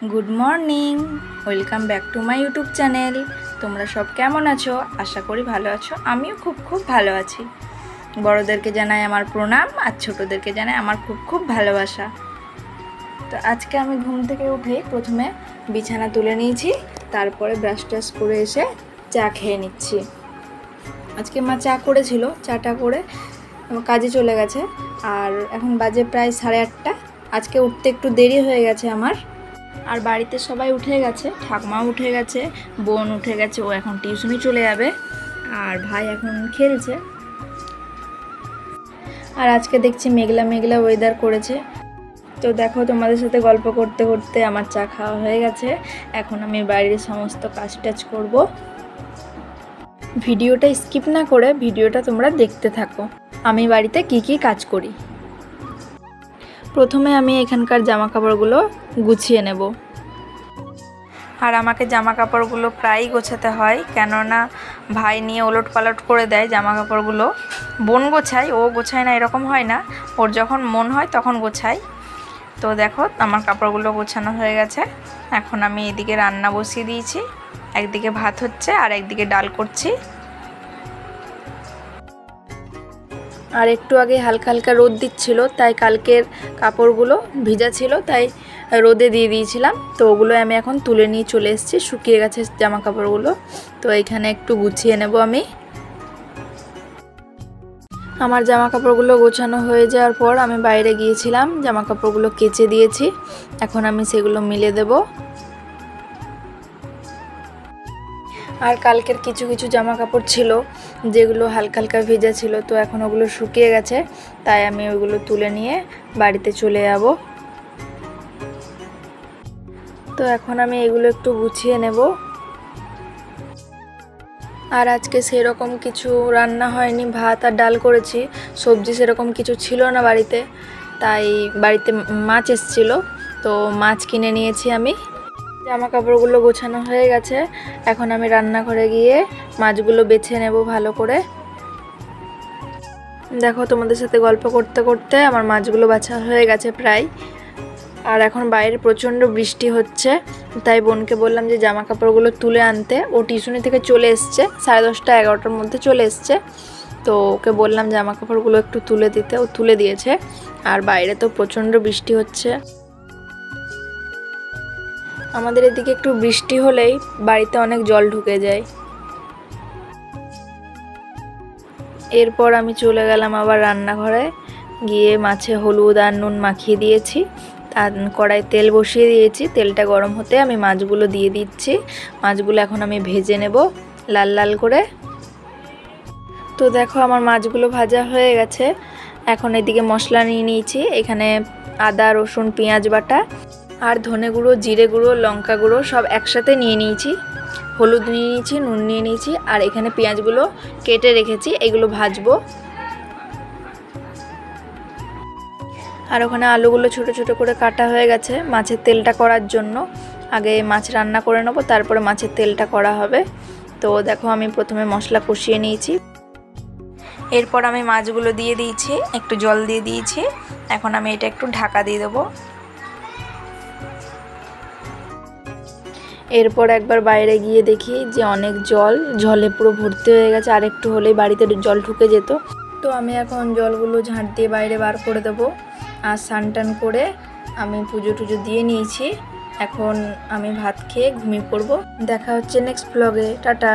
Good morning welcome back to my YouTube channel. তোমরা সব কেমন আছো? আশা করি ভালো আছো। আমিও খুব ভালো আছি। বড়দেরকে জানাই আমার প্রণাম আর ছোটদেরকে জানাই আমার খুব ভালোবাসা। তো আজকে আমি ঘুম থেকে উঠে প্রথমে বিছানা তুলে নিয়েছি, তারপরে ব্রাশ টাশ করে এসে চা খেয়ে নিচ্ছি। আজকে মা চা করেছিল, চাটা করে কাজে চলে গেছে আর এখন বাজে প্রায় 8:30। আজকে উঠতে একটু দেরি হয়ে গেছে আমার। আর বাড়িতে সবাই উঠে গেছে, ঠাকুমা উঠে গেছে, বোন উঠে গেছে, ও এখন টিউশনি চলে যাবে, আর ভাই এখন খেলছে। আর আজকে দেখছি মেঘলা মেঘলা ওয়েদার করেছে। তো দেখো, তোমাদের সাথে গল্প করতে করতে আমার চা খাওয়া হয়ে গেছে। এখন আমি বাড়ির সমস্ত কাজ টাজ করবো। ভিডিওটা স্কিপ না করে ভিডিওটা তোমরা দেখতে থাকো, আমি বাড়িতে কি কাজ করি। প্রথমে আমি এখানকার জামা কাপড়গুলো গুছিয়ে নেব। আর আমাকে জামা কাপড়গুলো প্রায়ই গোছাতে হয়, কেননা ভাই নিয়ে ওলট পালট করে দেয় জামা কাপড়গুলো। বোন গোছায়, ও গোছায় না এরকম হয় না, ওর যখন মন হয় তখন গোছায়। তো দেখো, আমার কাপড়গুলো গোছানো হয়ে গেছে। এখন আমি এদিকে রান্না বসিয়ে দিয়েছি, একদিকে ভাত হচ্ছে আর একদিকে ডাল করছি। আর একটু আগে হালকা হালকা রোদ দিচ্ছিল, তাই কালকের কাপড়গুলো ভিজা ছিল, তাই রোদে দিয়ে দিয়েছিলাম। তো ওগুলো আমি এখন তুলে নিয়ে চলে এসেছি, শুকিয়ে গেছে জামা কাপড়গুলো। তো এইখানে একটু গুছিয়ে নেব আমি। আমার জামা কাপড়গুলো গোছানো হয়ে যাওয়ার পর আমি বাইরে গিয়েছিলাম, জামা কাপড়গুলো কেচে দিয়েছি। এখন আমি সেগুলো মিলে দেব। আর কালকের কিছু জামা কাপড় ছিল যেগুলো হালকা হালকা ভেজা ছিল, তো এখন ওগুলো শুকিয়ে গেছে, তাই আমি ওগুলো তুলে নিয়ে বাড়িতে চলে যাব। তো এখন আমি এগুলো একটু গুছিয়ে নেব। আর আজকে সেরকম কিছু রান্না হয়নি, ভাত আর ডাল করেছি, সবজি সেরকম কিছু ছিল না বাড়িতে, তাই বাড়িতে মাছ এসেছিলো, তো মাছ কিনে নিয়েছি আমি। জামা কাপড়গুলো গোছানো হয়ে গেছে, এখন আমি রান্নাঘরে গিয়ে মাছগুলো বেছে নেব ভালো করে। দেখো, তোমাদের সাথে গল্প করতে করতে আমার মাছগুলো বাছা হয়ে গেছে প্রায়। আর এখন বাইরে প্রচণ্ড বৃষ্টি হচ্ছে, তাই বোনকে বললাম যে জামা কাপড়গুলো তুলে আনতে। ও টিউশনি থেকে চলে এসছে, 10:30 11টার মধ্যে চলে এসছে। তো ওকে বললাম জামা কাপড়গুলো একটু তুলে দিতে, ও তুলে দিয়েছে। আর বাইরে তো প্রচণ্ড বৃষ্টি হচ্ছে। আমাদের এদিকে একটু বৃষ্টি হলেই বাড়িতে অনেক জল ঢুকে যায়। এরপর আমি চলে গেলাম আবার রান্নাঘরে, গিয়ে মাছে হলুদ আর নুন মাখিয়ে দিয়েছি। আর কড়াই তেল বসিয়ে দিয়েছি, তেলটা গরম হতে আমি মাছগুলো দিয়ে দিচ্ছি। মাছগুলো এখন আমি ভেজে নেব লাল লাল করে। তো দেখো, আমার মাছগুলো ভাজা হয়ে গেছে। এখন এদিকে মশলা নিয়ে নিয়েছি, এখানে আদা রসুন পেঁয়াজ বাটা আর ধনে গুঁড়ো জিরে গুঁড়ো লঙ্কা গুঁড়ো সব একসাথে নিয়ে নিয়েছি। হলুদ নিয়ে নিয়েছি, নুন নিয়ে নিয়েছি, আর এখানে পেঁয়াজগুলো কেটে রেখেছি, এগুলো ভাজবো। আর ওখানে আলুগুলো ছোট ছোট করে কাটা হয়ে গেছে মাছের তেলটা করার জন্য। আগে মাছ রান্না করে নেব, তারপরে মাছের তেলটা করা হবে। তো দেখো, আমি প্রথমে মশলা কষিয়ে নিয়েছি, এরপর আমি মাছগুলো দিয়ে দিয়েছি, একটু জল দিয়ে দিয়েছি। এখন আমি এটা একটু ঢাকা দিয়ে দেবো। এরপর একবার বাইরে গিয়ে দেখি যে অনেক জলে পুরো ভর্তি হয়ে গেছে, আর একটু হলেই বাড়িতে জল ঢুকে যেত। তো আমি এখন জলগুলো ঝাঁট দিয়ে বাইরে বার করে দেবো। আর স্নান টান করে আমি পুজো টুজো দিয়ে নিয়েছি। এখন আমি ভাত খেয়ে ঘুমিয়ে পড়বো। দেখা হচ্ছে নেক্সট ব্লগে। টাটা।